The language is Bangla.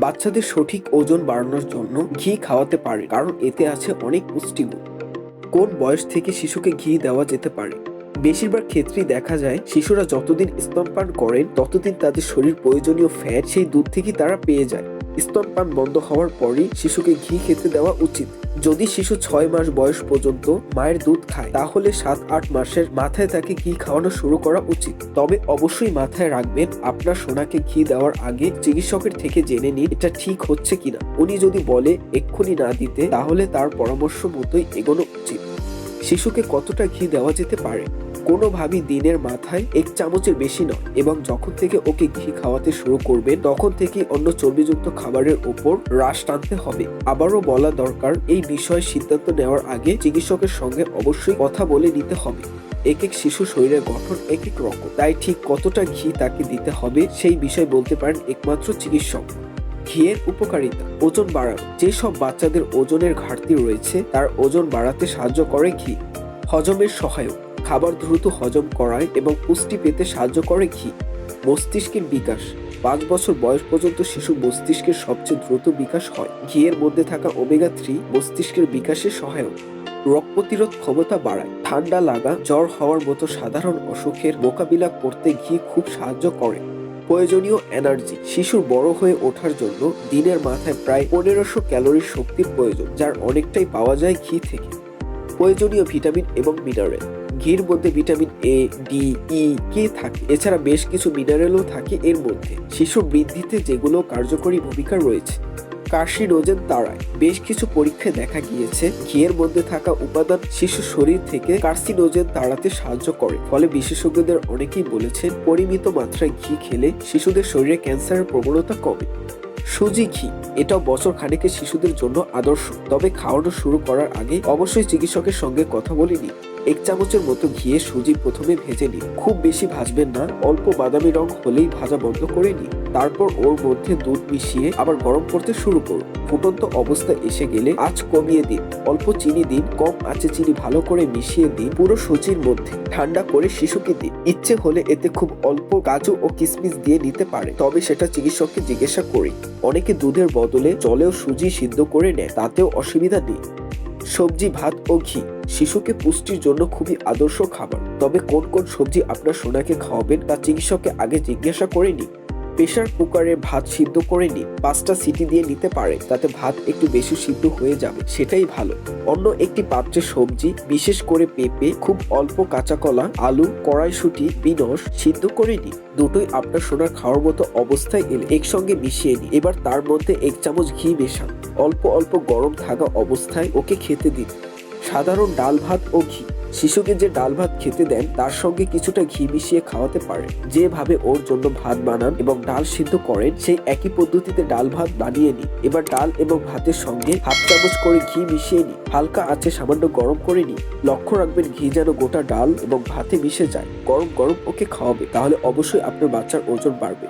বাচ্চাদের সঠিক ওজন বাড়ানোর জন্য ঘি খাওয়াতে পারে, কারণ এতে আছে অনেক পুষ্টিগুণ। কোন বয়স থেকে শিশুকে ঘি দেওয়া যেতে পারে? বেশিরভাগ ক্ষেত্রেই দেখা যায় শিশুরা যতদিন স্তনপান করেন ততদিন তাদের শরীর প্রয়োজনীয় ফ্যাট সেই দুধ থেকে তারা পেয়ে যায়। স্তনপান বন্ধ হওয়ার পরই শিশুকে ঘি খেতে দেওয়া উচিত। যদি শিশু 6 মাস বয়স পর্যন্ত মায়ের দুধ খায়, তাহলে 7-8 মাসের মাথায় তাকে ঘি খাওয়ানো শুরু করা উচিত। তবে অবশ্যই মাথায় রাখবেন, আপনার সোনাকে ঘি দেওয়ার আগে চিকিৎসকের থেকে জেনে নিন এটা ঠিক হচ্ছে কিনা। উনি যদি বলে এক্ষুনি না দিতে, তাহলে তার পরামর্শ মতোই এগোনো উচিত। শিশুকে কতটা ঘি দেওয়া যেতে পারে? কোনোভাবেই দিনের মাথায় 1 চামচের বেশি নয়, এবং যখন থেকে ওকে ঘি খাওয়াতে শুরু করবেন তখন থেকেই অন্য চর্বিযুক্ত খাবারের ওপর হ্রাস টানতে হবে। আবারও বলা দরকার, এই বিষয়ে সিদ্ধান্ত নেওয়ার আগে চিকিৎসকের সঙ্গে অবশ্যই কথা বলে নিতে হবে। এক এক শিশু শরীরের গঠন এক এক রকম, তাই ঠিক কতটা ঘি তাকে দিতে হবে সেই বিষয়ে বলতে পারেন একমাত্র চিকিৎসক। ঘিয়ের উপকারিতা। ওজন বাড়ানো। যেসব বাচ্চাদের ওজনের ঘাটতি রয়েছে তার ওজন বাড়াতে সাহায্য করে ঘি। হজমের সহায়ক। খাবার দ্রুত হজম করায় এবং পুষ্টি পেতে সাহায্য করে ঘি। মস্তিষ্কের বিকাশ। 5 বছর বয়স পর্যন্ত শিশু মস্তিষ্কের সবচেয়ে দ্রুত বিকাশ হয়। ঘিয়ের মধ্যে থাকা ওমেগা 3 মস্তিষ্কের বিকাশে সহায়ক। রোগ প্রতিরোধ ক্ষমতা বাড়ায়। ঠান্ডা লাগা, জ্বর হওয়ার মতো সাধারণ অসুখের মোকাবিলা করতে ঘি খুব সাহায্য করে। প্রয়োজনীয় এনার্জি। শিশুর বড় হয়ে ওঠার জন্য দিনের মাথায় প্রায় 1500 ক্যালোরির শক্তির প্রয়োজন, যার অনেকটাই পাওয়া যায় ঘি থেকে। প্রয়োজনীয় ভিটামিন এবং মিনারেল। ঘির মধ্যে ভিটামিন এ, ডি, ই, কে থাকে। এছাড়া বেশ কিছু মিনারেলও থাকে এর মধ্যে। শিশুর বৃদ্ধিতে যেগুলো কার্যকরী ভূমিকা রয়েছে। কার্সিনোজেন তাড়ায়। বেশ কিছু পরীক্ষায় দেখা গিয়েছে ঘিয়ের মধ্যে থাকা উপাদান শিশু শরীর থেকে কার্সিনোজেন তাড়াতে সাহায্য করে। ফলে বিশেষজ্ঞদের অনেকেই বলেছেন পরিমিত মাত্রায় ঘি খেলে শিশুদের শরীরে ক্যান্সারের প্রবণতা কমে। সুজি ঘি। এটাও বছর খানেকের শিশুদের জন্য আদর্শ, তবে খাওয়ানো শুরু করার আগে অবশ্যই চিকিৎসকের সঙ্গে কথা বলে নিন। 1 চামচের মতো ঘিয়ে সুজি প্রথমে ভেজে নিন। খুব বেশি ভাজবেন না, অল্প বাদামি রং হলেই ভাজা বন্ধ করে নিন। তারপর ওর মধ্যে দুধ মিশিয়ে আবার গরম করতে শুরু করুন। ফুটন্ত অবস্থায় এসে গেলে আঁচ কমিয়ে দিন, অল্প চিনি দিন, কম আঁচে চিনি ভালো করে মিশিয়ে দিন পুরো সুজির মধ্যে। ঠান্ডা করে শিশুকে দিন। ইচ্ছে হলে এতে খুব অল্প কাজু ও কিশমিশ দিয়ে নিতে পারে, তবে সেটা চিকিৎসককে জিজ্ঞাসা করি। অনেকে দুধের বদলে জলেও সুজি সিদ্ধ করে নেয়, তাতেও অসুবিধা নেই। সবজি, ভাত ও ঘি। শিশুকে পুষ্টির জন্য খুবই আদর্শ খাবার, তবে কোন কোন সবজি আপনার সোনাকে খাওয়াবেন তা চিকিৎসককে আগে জিজ্ঞাসা করে নিন। প্রেসার কুকারে ভাত সিদ্ধ করে নিন। 5টা সিটি দিয়ে নিতে পারে, তাতে ভাত একটু বেশি সিদ্ধ হয়ে যাবে, সেটাই ভালো। অন্য একটি পাত্রে সবজি, বিশেষ করে পেঁপে, খুব অল্প কাঁচা কলা, আলু, কড়াইশুঁটি, বিনস সিদ্ধ করে নিন। দুটোই আপনার সোনার খাওয়ার মতো অবস্থায় এলে একসঙ্গে মিশিয়ে নিন। এবার তার মধ্যে 1 চামচ ঘি মেশান। অল্প অল্প গরম থাকা অবস্থায় ওকে খেতে দিন। সাধারণ ডাল ভাত ও ঘি। শিশুকে যে ডাল ভাত খেতে দেন তার সঙ্গে কিছুটা ঘি মিশিয়ে খাওয়াতে পারেন। যেভাবে ওর জন্য ভাত বানান এবং ডাল সিদ্ধ করেন সেই একই পদ্ধতিতে ডাল ভাত বানিয়ে নিন। এবার ডাল এবং ভাতের সঙ্গে 1/2 চামচ করে ঘি মিশিয়ে নিন। হালকা আঁচে সামান্য গরম করে নিন। লক্ষ্য রাখবেন ঘি যেন গোটা ডাল এবং ভাতে মিশে যায়। গরম গরম ওকে খাওয়াবে, তাহলে অবশ্যই আপনার বাচ্চার ওজন বাড়বে।